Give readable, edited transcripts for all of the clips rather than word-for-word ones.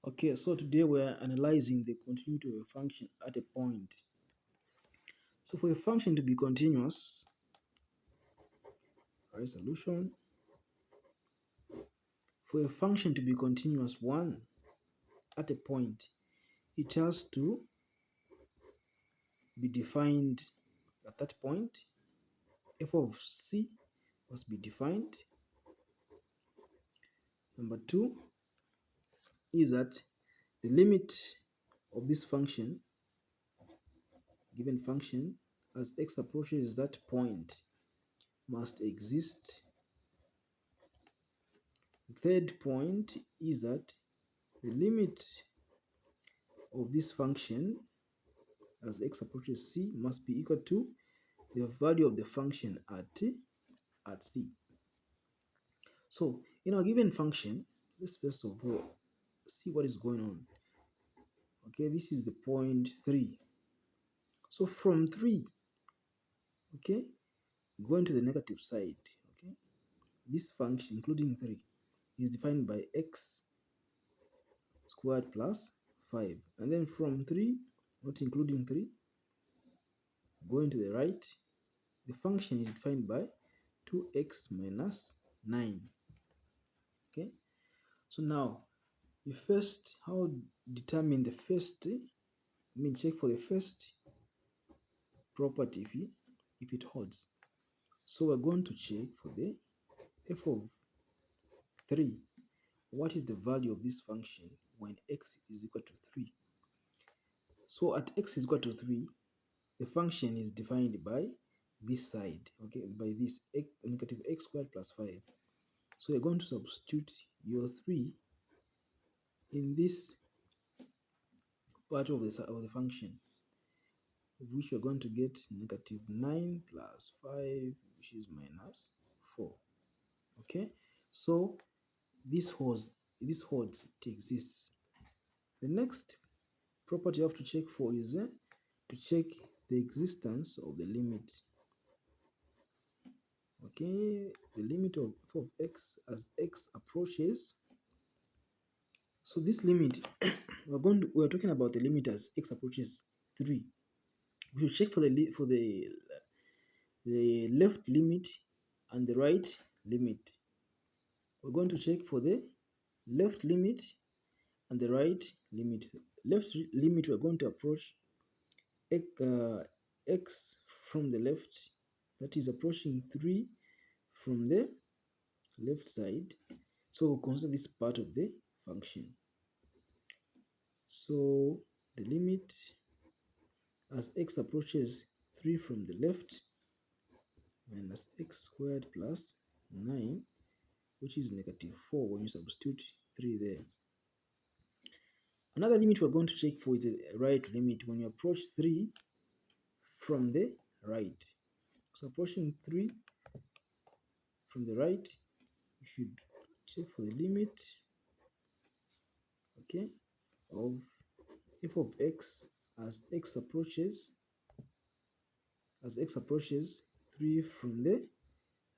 Okay, so today we're analyzing the continuity of a function at a point. So for a function to be continuous, right, solution. For a function to be continuous, one, at a point, it has to be defined at that point. F of c must be defined. Number two is that the limit of this function, given function, as x approaches that point, must exist. The third point is that the limit of this function as x approaches c must be equal to the value of the function at c. So in our given function, let's first of all see what is going on. Okay, this is the point 3. So from 3, okay, going to the negative side, okay, this function including 3 is defined by x squared plus 5, and then from 3, not including 3, going to the right, the function is defined by 2x minus 9. Okay, so now you first, how determine the first, check for the first property if it holds. So we're going to check for the f of 3. What is the value of this function when x is equal to 3? So at x is equal to 3, the function is defined by this side, okay, by this negative x squared plus 5. So you're going to substitute your 3 in this part of the function, which you're going to get negative 9 plus 5, which is minus 4. Okay, so this holds, it exists. The next property you have to check for is to check the existence of the limit. Okay, the limit of f of x as x approaches. So this limit, we're talking about the limit as x approaches 3. We should check for the left limit and the right limit. We're going to check for the left limit and the right limit. Left limit, we're going to approach x from the left, that is approaching 3 from the left side. So we'll consider this part of the function. So the limit as x approaches 3 from the left minus x squared plus 9, which is negative 4 when you substitute 3 there. Another limit we're going to check for is the right limit when you approach 3 from the right. So approaching 3 from the right, you should check for the limit, okay, of f of x as x approaches 3 from the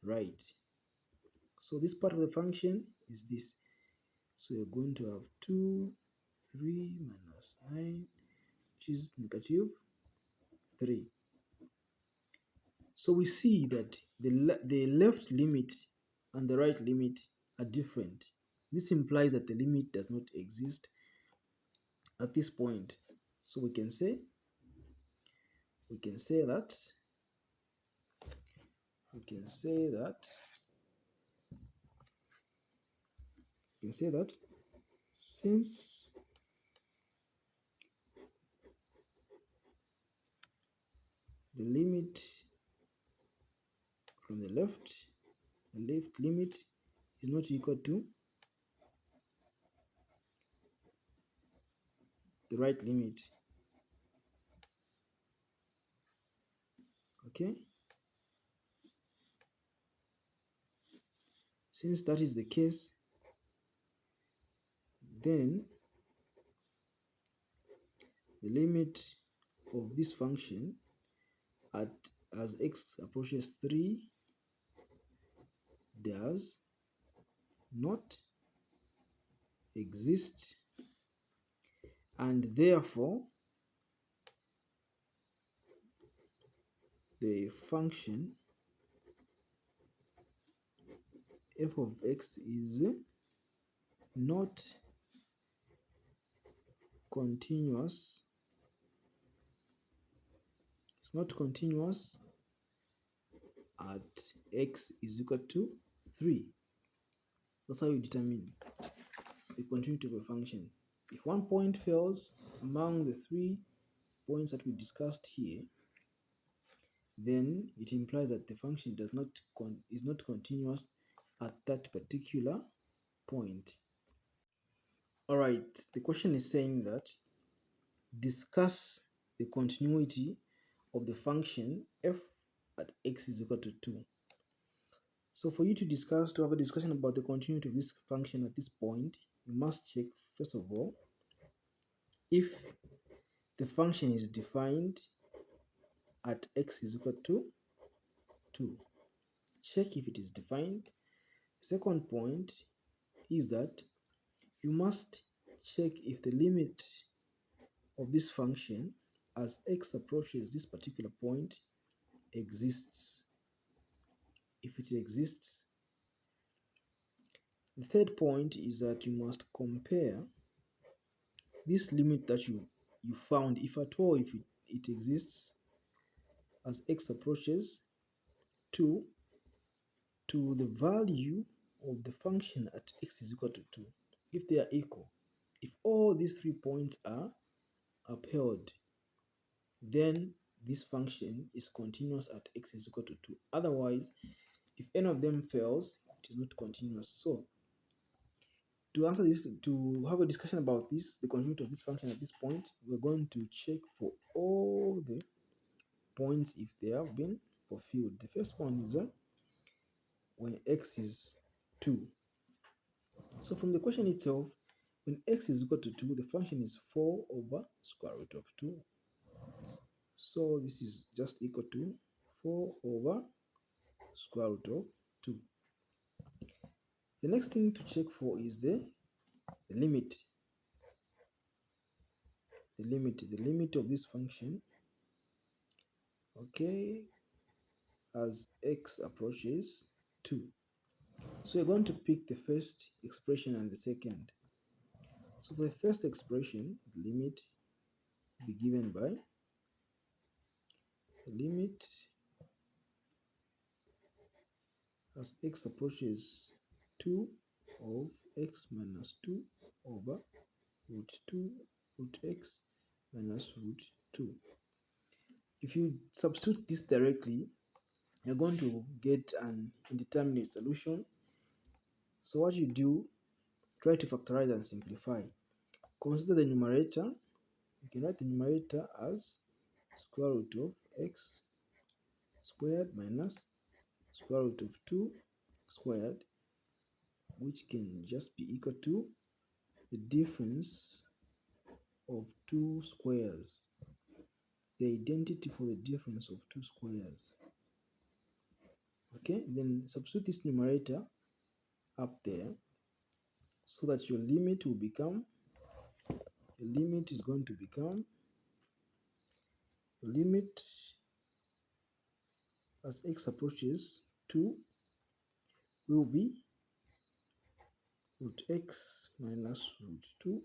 right. So this part of the function is this. So you're going to have 2, 3 minus 9, which is negative 3. So we see that the left limit and the right limit are different. This implies that the limit does not exist at this point. So we can say that since the limit from the left limit is not equal to the right limit, okay, since that is the case, then the limit of this function as x approaches 3 does not exist and therefore the function f of x is not continuous. It's not continuous at x is equal to 3. That's how you determine the continuity of a function. If one point fails among the 3 points that we discussed here, then it implies that the function is not continuous at that particular point. All right, the question is saying that discuss the continuity of the function f at x is equal to 2. So for you to have a discussion about the continuity of this function at this point, you must check, first of all, if the function is defined at x is equal to 2. Check if it is defined. Second point is that you must check if the limit of this function as x approaches this particular point exists. If it exists, the third point is that you must compare this limit that you found, if at all, if it exists as x approaches to the value of the function at x is equal to 2. If they are equal, if all these 3 points are upheld, then this function is continuous at x is equal to 2. Otherwise, if any of them fails, it is not continuous. So to answer this, to have a discussion about this, the continuity of this function at this point, we're going to check for all the points if they have been fulfilled. The first one is when x is 2. So from the question itself, when x is equal to 2, the function is 4 over square root of 2. So this is just equal to 4 over square root of 2. The next thing to check for is the limit. The limit of this function, okay, as x approaches 2. So we're going to pick the first expression and the second. So for the first expression, the limit will be given by the limit as x approaches 2 of x minus 2 over root 2 root x minus root 2. If you substitute this directly, you're going to get an indeterminate solution. So what you do, try to factorize and simplify. Consider the numerator. You can write the numerator as square root of x squared minus square root of 2 squared, which can just be equal to the difference of 2 squares, the identity for the difference of 2 squares. Okay, then substitute this numerator up there so that your limit will become, the limit is going to become, the limit as x approaches 2 will be root x minus root 2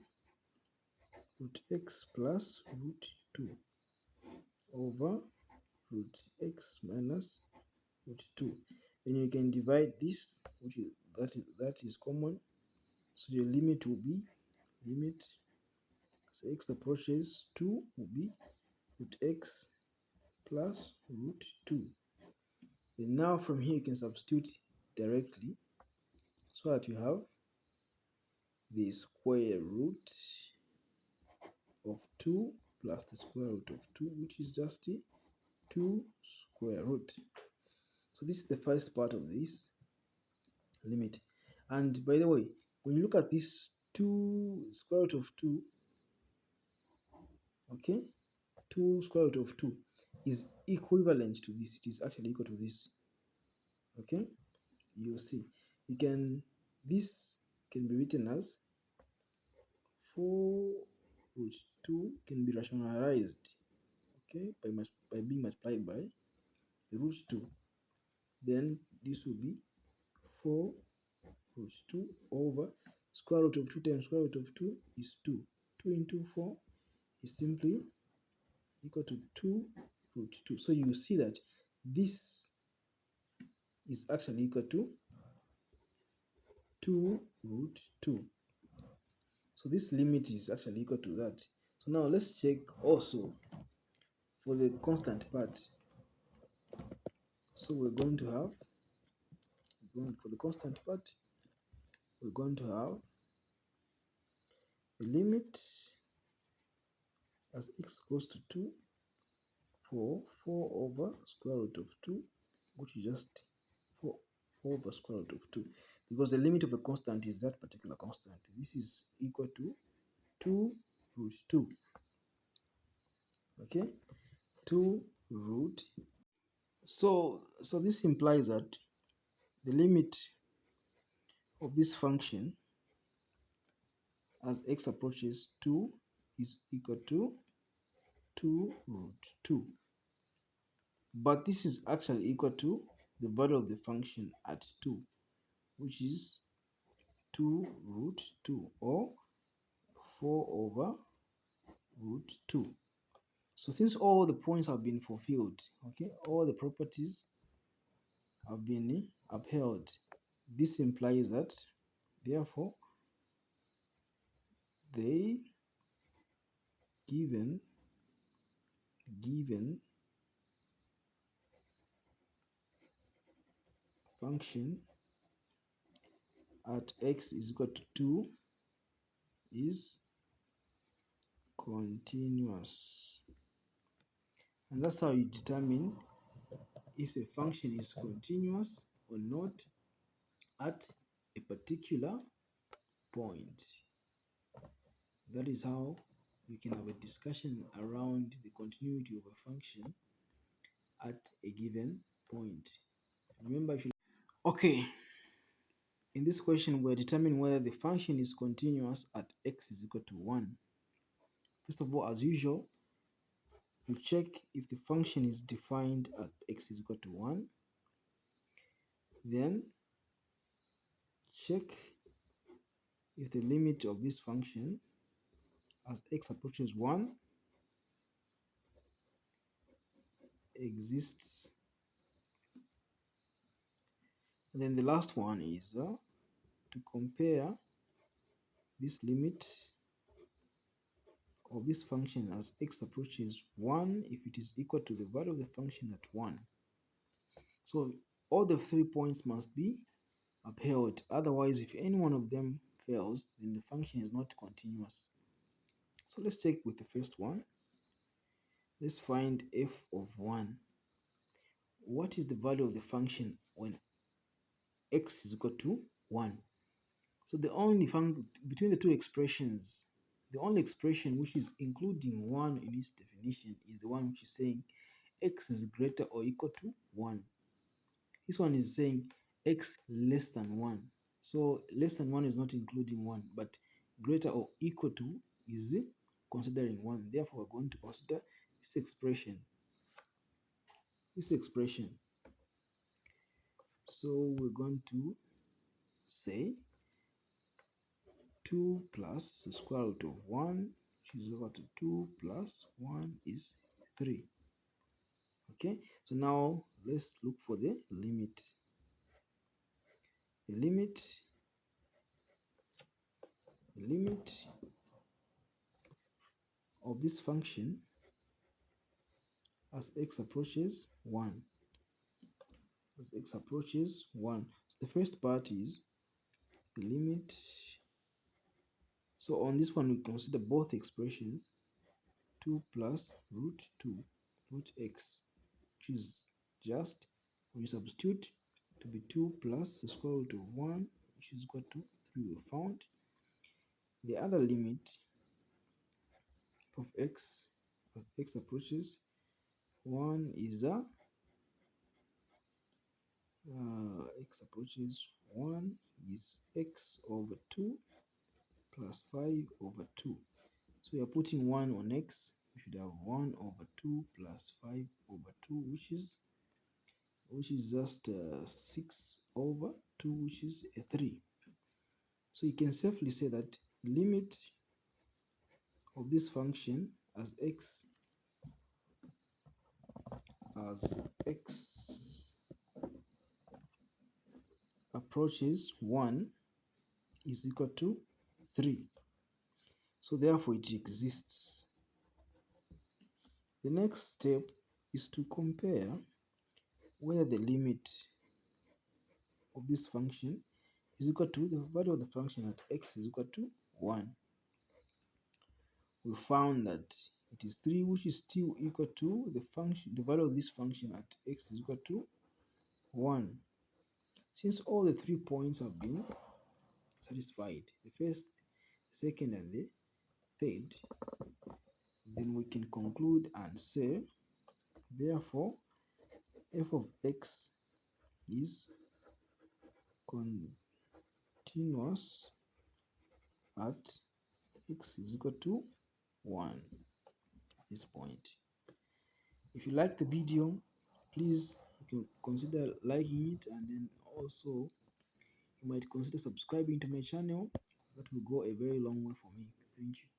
root x plus root 2 over root x minus root 2. And you can divide this, which is that is common. So your limit will be, limit as x approaches 2 will be root x plus root 2. And now from here you can substitute directly so that you have the square root of 2 plus the square root of 2, which is just 2 square root. So this is the first part of this limit. And by the way, when you look at this 2 square root of 2, okay, 2 square root of 2 is equivalent to this. It is actually equal to this. Okay, you see, this can be written as 4 root 2 can be rationalized, okay, by being multiplied by the root 2. Then this will be 4 root 2 over square root of 2 times square root of 2 is 2. 2 into 4 is simply equal to 2 root 2. So you see that this is actually equal to 2 root 2. So this limit is actually equal to that. So now let's check also for the constant part. So we're going to have, for the constant part, we're going to have the limit as x goes to 2 for 4 over square root of 2, which is just 4 over square root of 2, because the limit of a constant is that particular constant. This is equal to 2 root 2. Okay, 2 root. So this implies that the limit of this function as x approaches 2 is equal to 2 root 2. But this is actually equal to the value of the function at 2, which is 2 root 2, or 4 over root 2. So since all the points have been fulfilled, okay, all the properties have been upheld, this implies that therefore the given function at x is equal to 2 is continuous. And that's how you determine if a function is continuous or not at a particular point. That is how we can have a discussion around the continuity of a function at a given point. Remember, if you okay, in this question we're determining whether the function is continuous at x is equal to 1. First of all, as usual, you check if the function is defined at x is equal to 1. Then check if the limit of this function as x approaches 1 exists. And then the last one is to compare this limit of this function as x approaches 1 if it is equal to the value of the function at 1. So all the 3 points must be upheld. Otherwise, if any one of them fails, then the function is not continuous. So let's check with the first one. Let's find f of 1. What is the value of the function when x is equal to 1? So the only function between the two expressions, the only expression which is including 1 in its definition is the one which is saying x is greater or equal to 1. This one is saying x less than 1. So less than 1 is not including 1, but greater or equal to is considering 1. Therefore, we're going to consider this expression. So we're going to say 2 plus the square root of 1, which is equal to 2 plus 1 is 3. Okay, so now let's look for the limit. The limit of this function as x approaches 1. As x approaches 1. So the first part is the limit. So on this one, we consider both expressions, 2 plus root 2 root x, which is just, when you substitute, to be 2 plus the square root of 1, which is equal to 3 we found. The other limit of x as x approaches 1 is x approaches 1 is x over 2 plus 5 over 2. So you're putting 1 on x, you should have 1 over 2 plus 5 over 2, which is just 6 over 2, which is a 3. So you can safely say that limit of this function as x approaches 1 is equal to 3. So therefore it exists. The next step is to compare whether the limit of this function is equal to the value of the function at x is equal to 1. We found that it is 3, which is still equal to the value of this function at x is equal to 1. Since all the 3 points have been satisfied, the first, second, and the third, then we can conclude and say, therefore, f of x is continuous at x is equal to 1. This point. If you like the video, please consider liking it, and then also you might consider subscribing to my channel. That will go a very long way for me. Thank you.